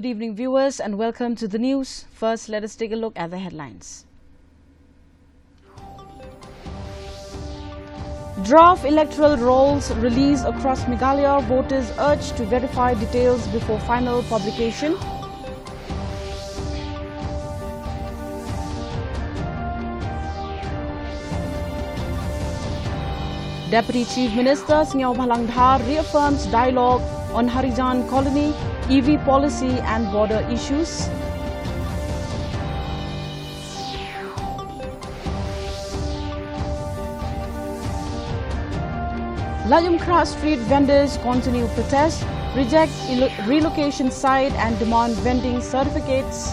Good evening, viewers, and welcome to the news. First, let us take a look at the headlines. Draft electoral rolls released across Meghalaya. Voters urged to verify details before final publication. Deputy Chief Minister Jal Jeevan Mission reaffirms dialogue on Harijan colony, EV policy and border issues. Layumkra street vendors continue protest, reject relocation site and demand vending certificates.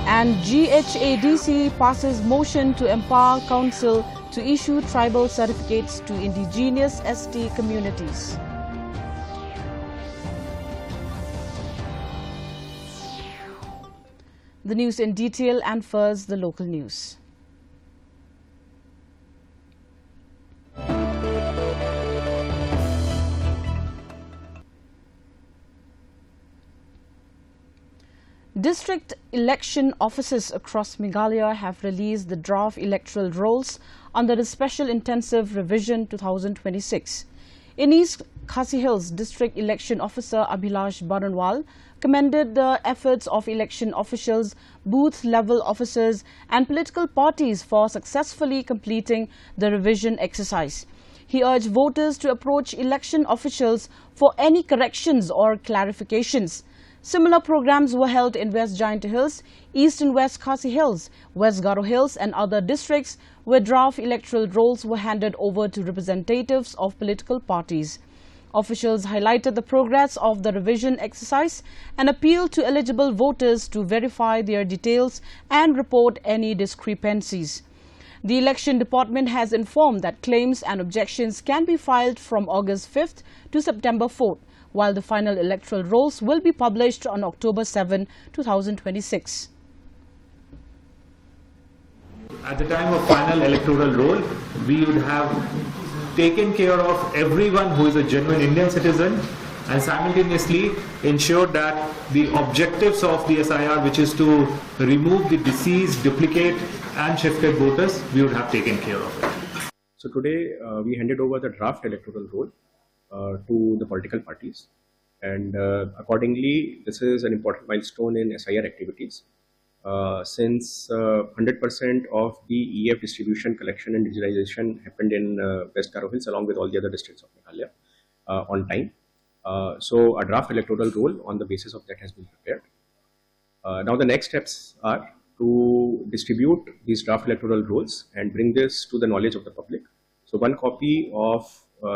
And GHADC passes motion to empower council to issue tribal certificates to indigenous ST communities. The news in detail, and first the local news. District election officers across Meghalaya have released the draft electoral rolls under the Special Intensive Revision 2026. In East Khasi Hills, District Election Officer Abhilash Baranwal commended the efforts of election officials, booth-level officers and political parties for successfully completing the revision exercise. He urged voters to approach election officials for any corrections or clarifications. Similar programs were held in West Giant Hills, East and West Khasi Hills, West Garo Hills and other districts where draft electoral rolls were handed over to representatives of political parties. Officials highlighted the progress of the revision exercise and appealed to eligible voters to verify their details and report any discrepancies. The Election Department has informed that claims and objections can be filed from August 5th to September 4th. While the final electoral rolls will be published on October 7, 2026. At the time of final electoral roll, we would have taken care of everyone who is a genuine Indian citizen and simultaneously ensured that the objectives of the SIR, which is to remove the deceased, duplicate and shifted voters, we would have taken care of it. So today we handed over the draft electoral roll to the political parties, and accordingly this is an important milestone in SIR activities since 100% of the EF distribution, collection and digitalization happened in West Garo Hills along with all the other districts of Meghalaya on time. So a draft electoral roll on the basis of that has been prepared. Now the next steps are to distribute these draft electoral rolls and bring this to the knowledge of the public. So one copy of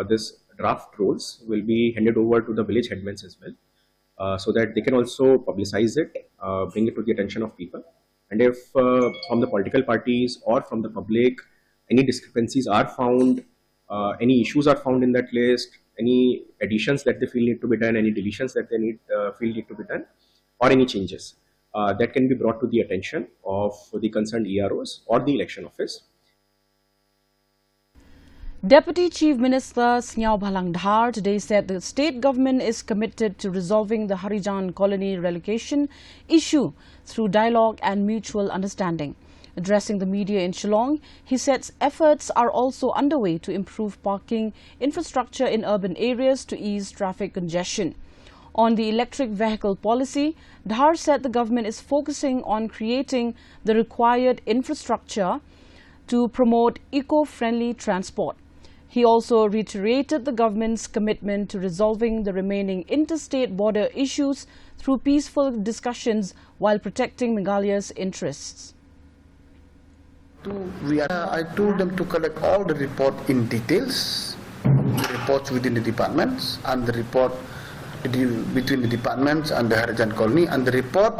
this draft rolls will be handed over to the village headmen as well, so that they can also publicize it, bring it to the attention of people. And if from the political parties or from the public any discrepancies are found, any issues are found in that list, any additions that they feel need to be done, any deletions that they feel need to be done, or any changes that can be brought to the attention of the concerned EROs or the election office. Deputy Chief Minister Jal Jeevan Mission today said the state government is committed to resolving the Harijan colony relocation issue through dialogue and mutual understanding. Addressing the media in Shillong, he said efforts are also underway to improve parking infrastructure in urban areas to ease traffic congestion. On the electric vehicle policy, Dhar said the government is focusing on creating the required infrastructure to promote eco-friendly transport. He also reiterated the government's commitment to resolving the remaining interstate border issues through peaceful discussions while protecting Meghalaya's interests. I told them to collect all the report in details, the reports within the departments and the report between the departments and the Harijan colony and the report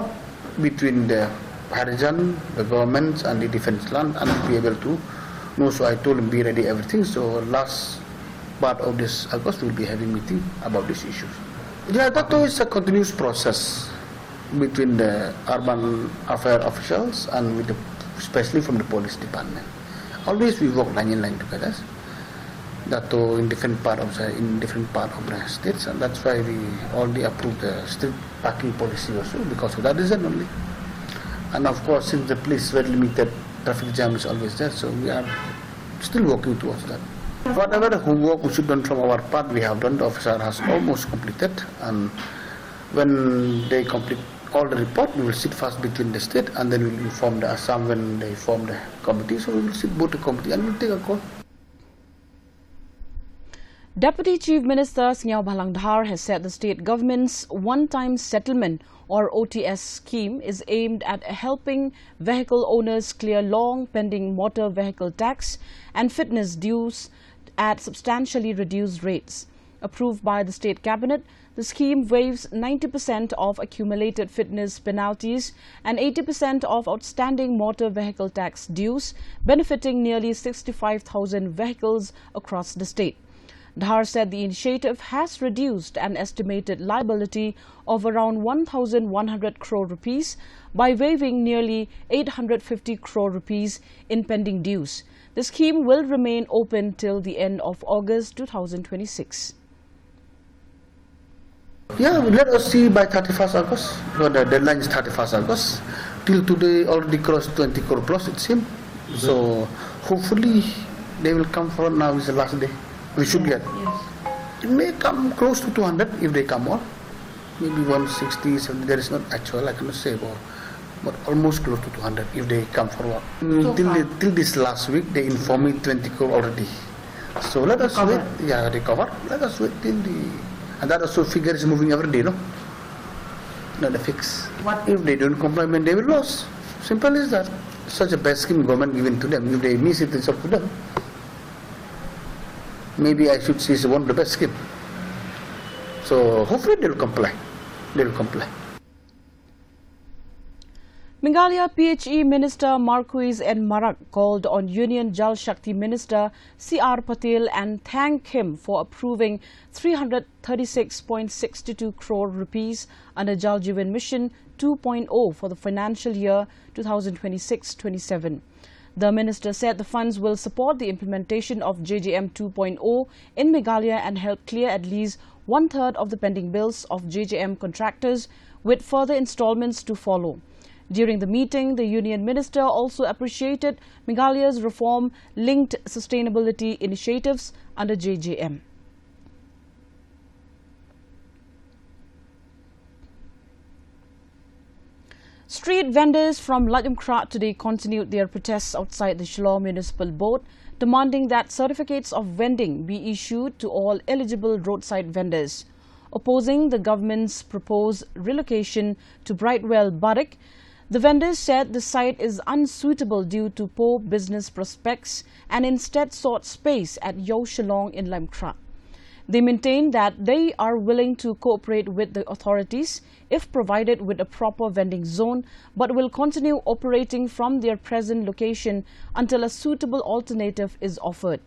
between the Harijan, the governments and the defense land, and be able to know. So I told them be ready everything. So last part of this August we'll be having meeting about these issues. Yeah, that is a continuous process between the urban affairs officials and with the, especially from the police department. Always we work line in line together. that in different part of the states, and that's why we already approved the street parking policy also because of that reason only. And of course, since the police is very limited, traffic jam is always there, so we are still working towards that. Whatever homework we should done from our part, we have done. The officer has almost completed, and when they complete all the report, we will sit first between the state, and then we will inform the Assam when they form the committee. So we will sit both the committee and we will take a call. Deputy Chief Minister Singyaw Bhalang Dhar has said the state government's one-time settlement or OTS scheme is aimed at helping vehicle owners clear long pending motor vehicle tax and fitness dues at substantially reduced rates. Approved by the state cabinet, the scheme waives 90% of accumulated fitness penalties and 80% of outstanding motor vehicle tax dues, benefiting nearly 65,000 vehicles across the state. Dhar said the initiative has reduced an estimated liability of around 1,100 crore rupees by waiving nearly 850 crore rupees in pending dues. The scheme will remain open till the end of August 2026. Yeah, let us see by 31st August. Well, the deadline is 31st August. Till today, already crossed 20 crore plus, it seems. So hopefully they will come for now is the last day. We should get. It may come close to 200 if they come on. Maybe 160, 70. There is not actual, I cannot say, but almost close to 200 if they come forward. Till this last week, they informed me 20 crore already. So let us wait. Yeah, recover. Let us wait till the. And that also figure is moving every day, no? Not a fix. What if they don't comply, then they will lose. Simple as that. Such a best scheme government given to them. If they miss it, it's up to them. Maybe I should say it's one of the best scheme. So hopefully they will comply. They will comply. Meghalaya PHE Minister Marquis N. Marak called on Union Jal Shakti Minister C.R. Patel and thanked him for approving 336.62 crore rupees under Jal Jeevan Mission 2.0 for the financial year 2026-27. The minister said the funds will support the implementation of JJM 2.0 in Meghalaya and help clear at least one-third of the pending bills of JJM contractors, with further installments to follow. During the meeting, the Union Minister also appreciated Meghalaya's reform-linked sustainability initiatives under JJM. Street vendors from Ladumkrat today continued their protests outside the Shillong Municipal Board, demanding that certificates of vending be issued to all eligible roadside vendors. Opposing the government's proposed relocation to Brightwell Barrack, the vendors said the site is unsuitable due to poor business prospects and instead sought space at Yo Shillong in Ladumkrat. They maintain that they are willing to cooperate with the authorities if provided with a proper vending zone, but will continue operating from their present location until a suitable alternative is offered.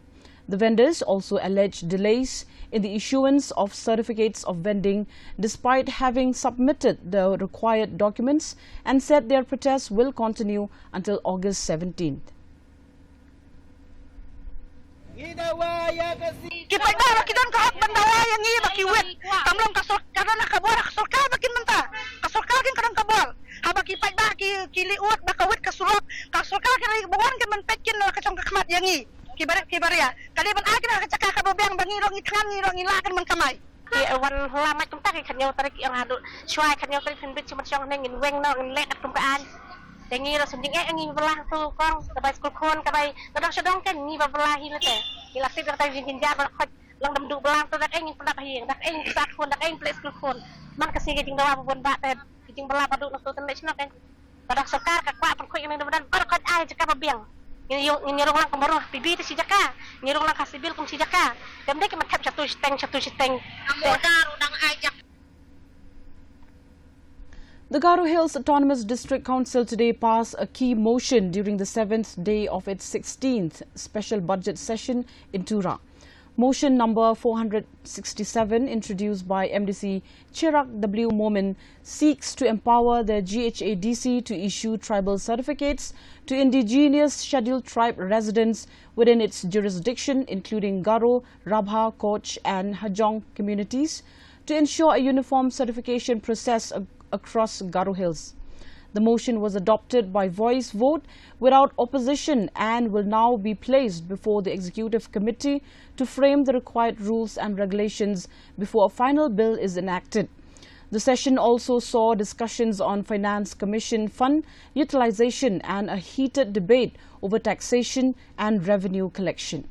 The vendors also allege delays in the issuance of certificates of vending despite having submitted the required documents, and said their protests will continue until August 17th. Kita dah kita kahak bandawaya ni bakiwet. Tamlong kasol karena nakabor kasol ka bakin menta. Kasol ka kin kadang kabor. Habaki pada kiliuat bakawet kasulok. Kasol ka kira bukan ke menpekin na kacang kakmat yangi. Kibar ya. Kali ban akin na kacaka kabobeng bangi rongi tangan ni rongi lakan man kamai. Wan lama tumta kan yo tarik yang hadu. Syai kan yo tarik finbit cuma chong nengin weng no ngin lek tumpaan. Tengi ra sunding angi belah tu kong kabai skul kon kabai kadang sedong kan ni belah hi lete. Ila sit ta jin ja ba khot lang dam du belang tu dak eng pendak hieng dak eng sat kon dak eng place skul kon. Man ka sige jing dawa bon ba te jing belah padu nak tu ten lek snok kan. Kadang sekar ka kwa pan khoi yang dan bar khot ai jaka babiang. Nyirong lang kamaroh bibi tu si jaka. Nyirong lang kasibil kum si jaka. Gamde ke matap satu steng. Amodar udang ajak. The Garo Hills Autonomous District Council today passed a key motion during the 7th day of its 16th special budget session in Tura. Motion number 467, introduced by MDC Chirag W. Momin, seeks to empower the GHADC to issue tribal certificates to indigenous scheduled tribe residents within its jurisdiction, including Garo, Rabha, Koch and Hajong communities, to ensure a uniform certification process across Garo Hills. The motion was adopted by voice vote without opposition and will now be placed before the Executive Committee to frame the required rules and regulations before a final bill is enacted. The session also saw discussions on Finance Commission fund utilization and a heated debate over taxation and revenue collection.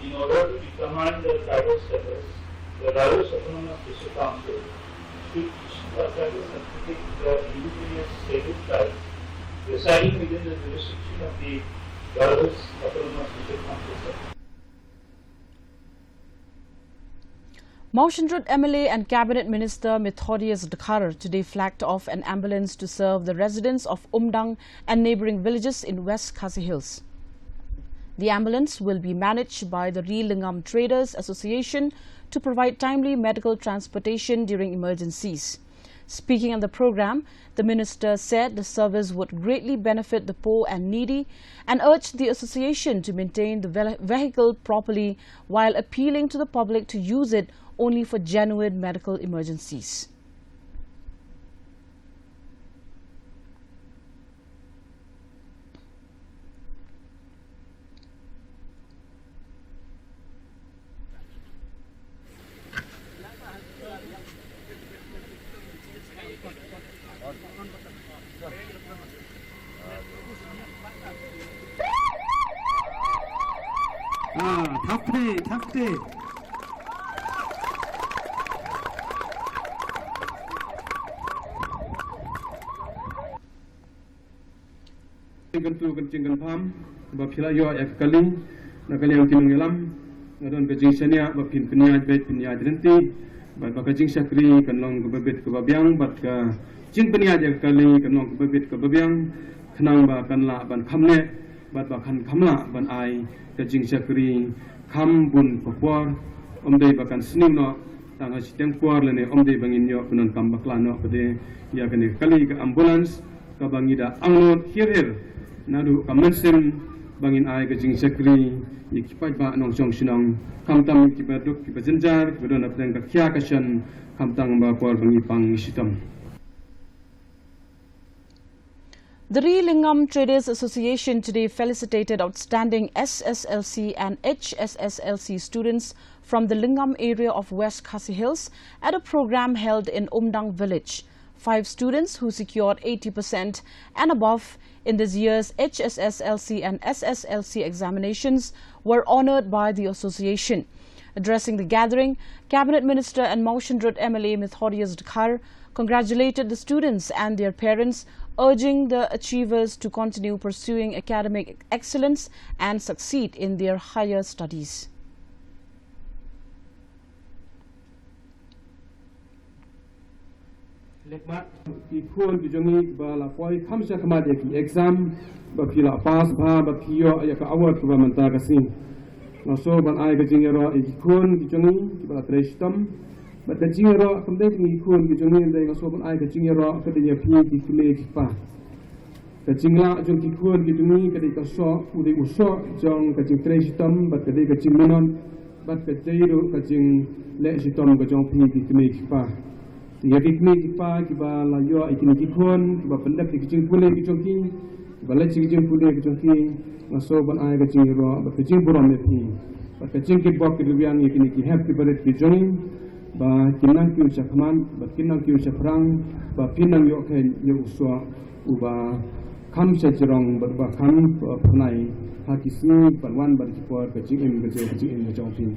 In order to determine the tribal status, the Tribal Autonomous District Council should issue a tribal certificate to the indigenous scheduled tribes residing within the jurisdiction of the Tribal Autonomous District Council. Maushandrat MLA and Cabinet Minister Methodius Dakhar today flagged off an ambulance to serve the residents of Umdang and neighbouring villages in West Khasi Hills. The ambulance will be managed by the Lingam Traders Association to provide timely medical transportation during emergencies. Speaking on the program, the minister said the service would greatly benefit the poor and needy and urged the association to maintain the vehicle properly while appealing to the public to use it only for genuine medical emergencies. Takti. Kencing pam, bapila yo ekali, nakali yang kinungelam, nadon kejing senia, bapin peniat bet peniat renti, bat kejing sakri kanlong kebebet kebabiang, bat ke jing peniat ekali kanlong kebebet kebabiang, kenang ba kanla ban kamne, bat bakan kamla ban ai kejing sakri kam bun popor, omdei bakan sening no, tangga siteng puar lene omdei bangin yo penon kam bakla no pede, ya kene kali ke ambulans, ke bangida angnot hir. Nadu kamensim bangin ai kejing sakri ikipai ba nong song sinong kamtam kibaduk kibajenjar kibadon apeng ka kya kashan kamtang ba por bangi pang sitam. The Lingam Traders Association today felicitated outstanding SSLC and HSSLC students from the Lingam area of West Khasi Hills at a program held in Umdang village. 5 students who secured 80% and above in this year's HSSLC and SSLC examinations were honoured by the association. Addressing the gathering, Cabinet Minister and Maushandrat MLA Methodius Dakhar congratulated the students and their parents, urging the achievers to continue pursuing academic excellence and succeed in their higher studies. Lekmat ikun bijongi bala poi khamsa kamade ki exam bakila pass ba bakiyo ya ka award ba manta kasi naso ban ai ka jingero ikun bijongi bala trestam ba ka jingero kamde ki ikun bijongi ndai naso ban ai ka jingero ka de pi ki kule ki pa ka jingla jong ki kun bijongi ka de ka so ude uso jong ka jing trestam ba ka de ka jingmenon ba ka jiro ka jing le sitom ka jong pi ki kule ki pa ya kikni kipa kiba la yo ikini kikon kiba pendek kicing pule kicongki kiba le kicing pule kicongki ngaso ban ai kicing ro ba kicing buram nepi ba kicing kibok kibiang ikini ki happy birthday kijongi ba kinang ki ucapman ba kinang ki ucaprang ba pinang yo ken yo uswa uba kham chechirong ba kham phnai hakisi balwan ban kipor kaching im kaching jongpin.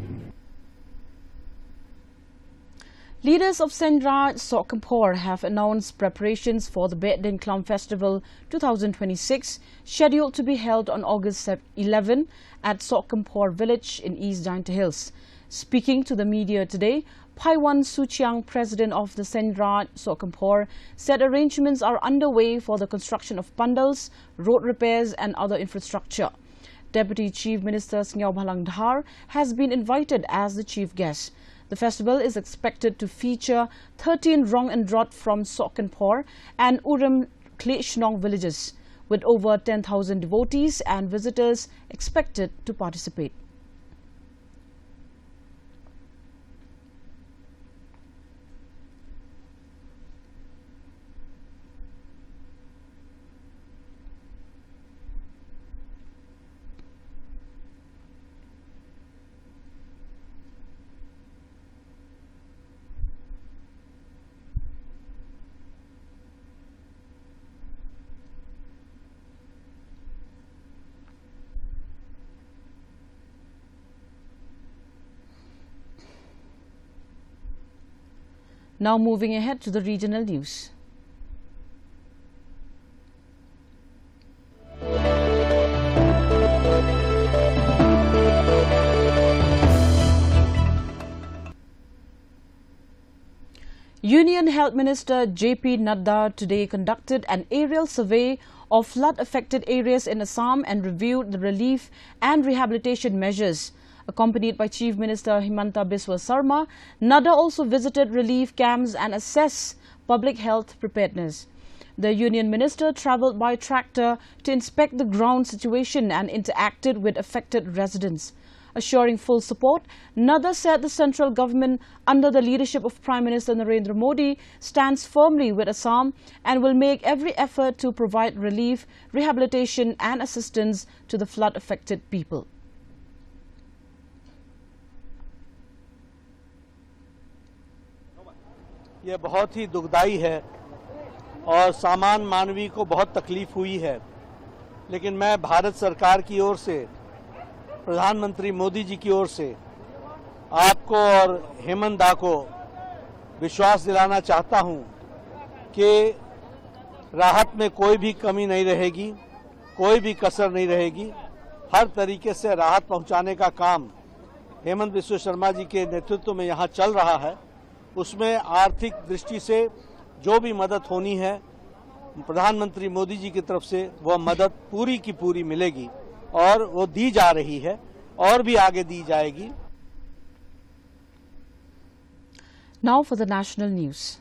Leaders of Sendra Sokampor have announced preparations for the Behdeinkhlam Festival 2026, scheduled to be held on August 11 at Sokampor village in East Dainta Hills. Speaking to the media today, Paiwan Suchiang, president of the Sendra Sokampor, said arrangements are underway for the construction of pandals, road repairs and other infrastructure. Deputy Chief Minister Sngyaw Bhalang Dhar has been invited as the chief guest. The festival is expected to feature 13 Rong and Drot from Sokampor and Urim Kleshnong villages, with over 10,000 devotees and visitors expected to participate. Now moving ahead to the regional news. Union Health Minister J.P. Nadda today conducted an aerial survey of flood-affected areas in Assam and reviewed the relief and rehabilitation measures. Accompanied by Chief Minister Himanta Biswa Sarma, Nadda also visited relief camps and assessed public health preparedness. The Union Minister travelled by tractor to inspect the ground situation and interacted with affected residents. Assuring full support, Nadda said the central government, under the leadership of Prime Minister Narendra Modi, stands firmly with Assam and will make every effort to provide relief, rehabilitation and assistance to the flood-affected people. ये बहुत ही दुखदाई है और सामान्य मानवी को बहुत तकलीफ हुई है, लेकिन मैं भारत सरकार की ओर से, प्रधानमंत्री मोदी जी की ओर से आपको और हेमंत दा को विश्वास दिलाना चाहता हूं कि राहत में कोई भी कमी नहीं रहेगी, कोई भी कसर नहीं रहेगी। हर तरीके से राहत पहुंचाने का काम हेमंत बिस्वा शर्मा जी के नेतृत्व में यहां चल रहा है। उसमें आर्थिक दृष्टि से जो भी मदद होनी है, प्रधानमंत्री मोदी जी की तरफ से वह मदद पूरी की पूरी मिलेगी और वो दी जा रही है और भी आगे दी जाएगी। Now for the national news.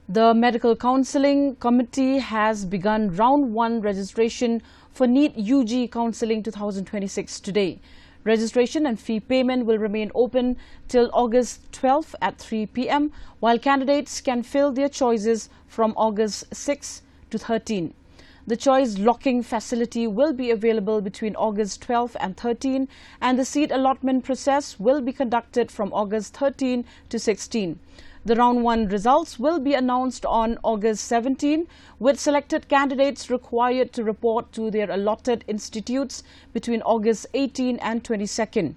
The Medical Counselling Committee has begun Round 1 registration for NEET UG Counselling 2026 today. Registration and fee payment will remain open till August 12 at 3 p.m, while candidates can fill their choices from August 6 to 13. The choice locking facility will be available between August 12 and 13, and the seat allotment process will be conducted from August 13 to 16. The Round 1 results will be announced on August 17, with selected candidates required to report to their allotted institutes between August 18 and 22.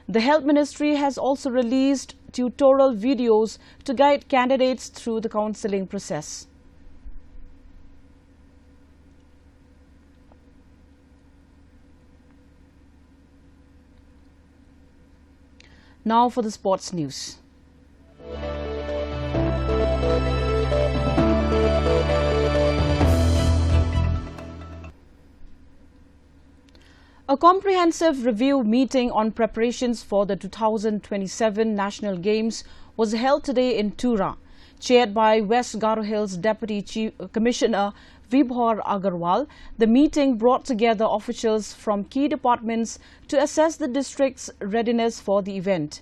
The Health Ministry has also released tutorial videos to guide candidates through the counselling process. Now for the sports news. A comprehensive review meeting on preparations for the 2027 National Games was held today in Tura. Chaired by West Garo Hills Deputy Chief Commissioner Vibhor Agarwal, the meeting brought together officials from key departments to assess the district's readiness for the event.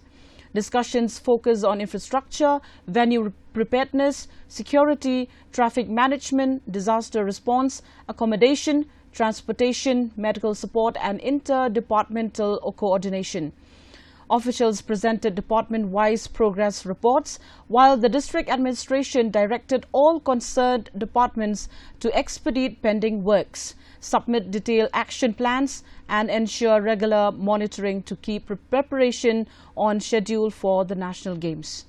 Discussions focus on infrastructure, venue preparedness, security, traffic management, disaster response, accommodation, transportation, medical support and interdepartmental coordination. Officials presented department-wise progress reports, while the district administration directed all concerned departments to expedite pending works, submit detailed action plans, and ensure regular monitoring to keep preparation on schedule for the National Games.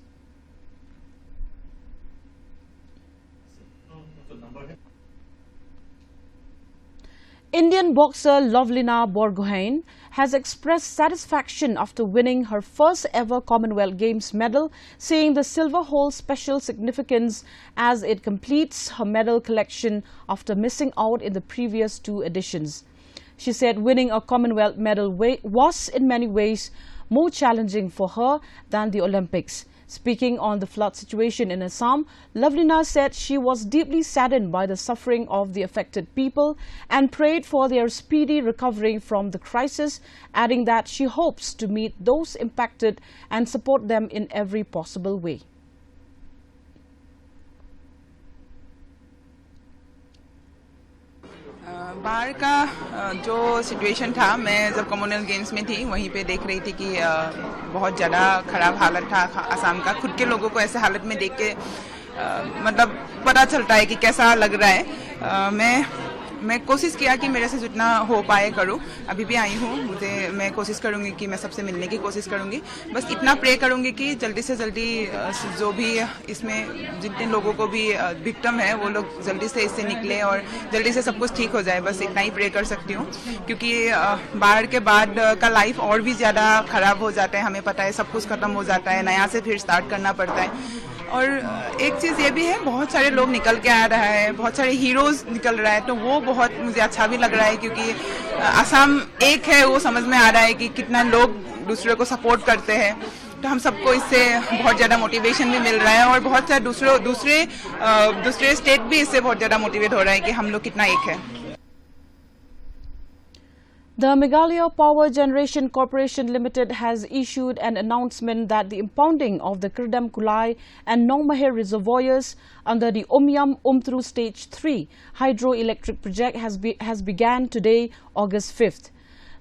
Indian boxer Lovelina Borgohain has expressed satisfaction after winning her first ever Commonwealth Games medal, saying the silver holds special significance as it completes her medal collection after missing out in the previous 2 editions. She said winning a Commonwealth medal was in many ways more challenging for her than the Olympics. Speaking on the flood situation in Assam, Lovelina said she was deeply saddened by the suffering of the affected people and prayed for their speedy recovery from the crisis, adding that she hopes to meet those impacted and support them in every possible way. बाहर का जो situation था, मैं जब Commonwealth games में थी वहीं पे देख रही थी कि बहुत ज़्यादा ख़राब हालत था असम का। खुद के लोगों को ऐसे हालत में देख के मतलब पता चलता है कि कैसा लग रहा है। मैं कोशिश किया कि मेरे से जितना हो पाए करूं। अभी भी आई हूं, मैं कोशिश करूंगी कि मैं सबसे मिलने की कोशिश करूंगी। बस इतना प्रे करूंगी कि जल्दी से जल्दी जो भी इसमें जितने लोगों को भी विक्टिम है वो लोग जल्दी से इससे निकले और जल्दी से सब कुछ ठीक हो जाए। बस इतना ही प्रे कर सकती हूं, क्योंकि बाढ़ के बाद का लाइफ और भी ज़्यादा ख़राब हो जाता है। हमें पता है सब कुछ ख़त्म हो जाता है, नया से फिर स्टार्ट करना पड़ता है। और एक चीज़ ये भी है, बहुत सारे लोग निकल के आ रहा है, बहुत सारे हीरोज़ निकल रहा है, तो वो बहुत मुझे अच्छा भी लग रहा है, क्योंकि असम एक है वो समझ में आ रहा है कि कितना लोग दूसरे को सपोर्ट करते हैं। तो हम सबको इससे बहुत ज़्यादा मोटिवेशन भी मिल रहा है और बहुत सारे दूसरे स्टेट भी इससे बहुत ज़्यादा मोटिवेट हो रहा है कि हम लोग कितना एक है। The Meghalaya Power Generation Corporation Limited has issued an announcement that the impounding of the Kirdam Kulai and Nongmahe reservoirs under the Omyam Umtru Stage 3 hydroelectric project has began today, August 5th.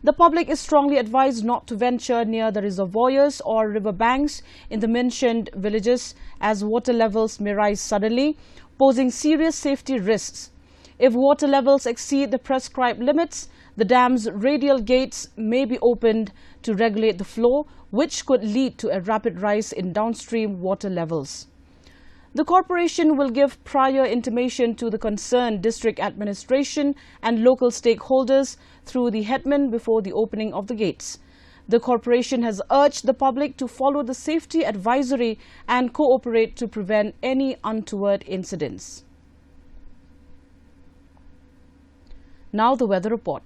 The public is strongly advised not to venture near the reservoirs or river banks in the mentioned villages, as water levels may rise suddenly, posing serious safety risks. If water levels exceed the prescribed limits, the dam's radial gates may be opened to regulate the flow, which could lead to a rapid rise in downstream water levels. The corporation will give prior intimation to the concerned district administration and local stakeholders through the headman before the opening of the gates. The corporation has urged the public to follow the safety advisory and cooperate to prevent any untoward incidents. Now the weather report.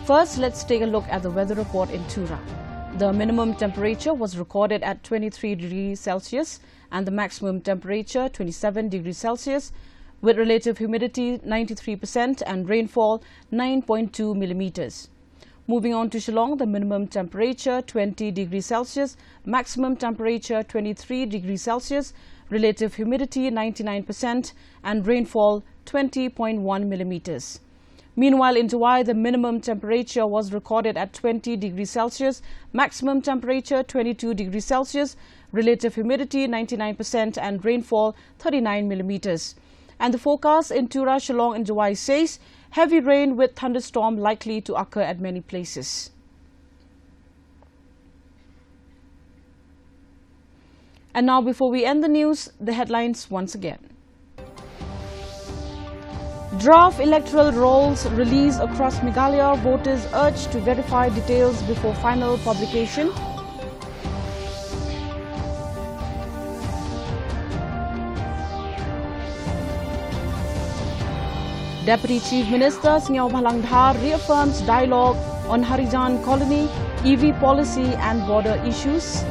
First, let's take a look at the weather report in Tura. The minimum temperature was recorded at 23 degrees Celsius and the maximum temperature 27 degrees Celsius, with relative humidity 93% and rainfall 9.2 millimeters. Moving on to Shillong, the minimum temperature 20 degrees Celsius, maximum temperature 23 degrees Celsius, relative humidity 99% and rainfall 20.1 millimeters. Meanwhile, in Dubai, the minimum temperature was recorded at 20 degrees Celsius, maximum temperature 22 degrees Celsius, relative humidity 99% and rainfall 39 millimeters. And the forecast in Tura, Shillong and Dubai says heavy rain with thunderstorm likely to occur at many places. And now, before we end the news, the headlines once again. Draft electoral rolls released across Meghalaya, voters urged to verify details before final publication. Deputy Chief Minister Singaw Bhalangdhar reaffirms dialogue on Harijan colony, EV policy and border issues.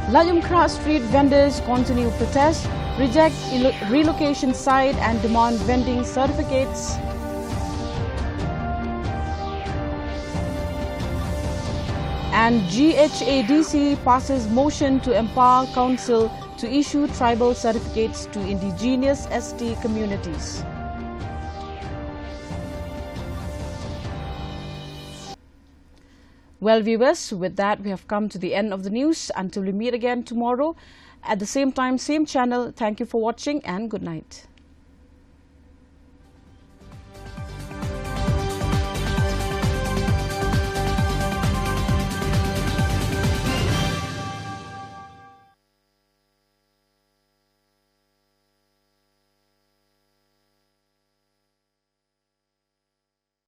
Lajumkra street vendors continue protest, reject relocation site and demand vending certificates. And GHADC passes motion to empower Council to issue tribal certificates to indigenous ST communities. Well, viewers, with that we have come to the end of the news. Until we meet again tomorrow at the same time, same channel, thank you for watching and good night.